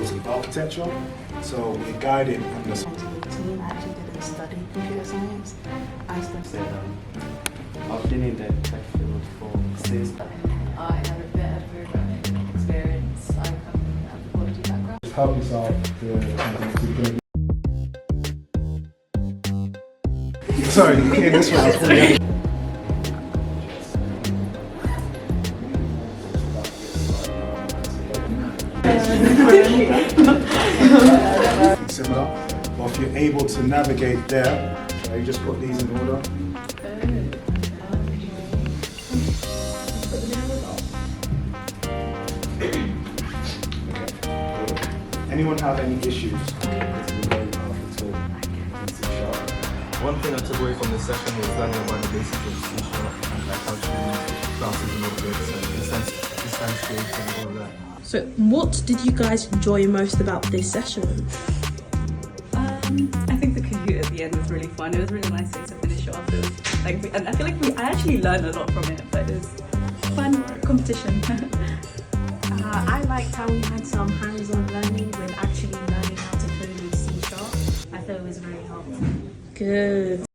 principles of architecture. So we guide it on the team. I actually didn't study computer science. I studied. I've been in the tech field for 6 years. I have a bit of programming experience. I come from an anthropology background. help yourself to sorry, yeah, this one. Similar, but if you're able to navigate there, you just put these in order. Anyone have any issues? One thing I took away from this session was learning about the basics of C# and like how to use classes and objects and instantiation and all of that. So what did you guys enjoy most about this session? I think the commute at the end was really fun. It was a really nice way to finish it off. It was like, and I feel like I actually learned a lot from it, but it was fun competition. I liked how we had some hands-on learning with actually learning how to code with C#. I thought it was very helpful. Good.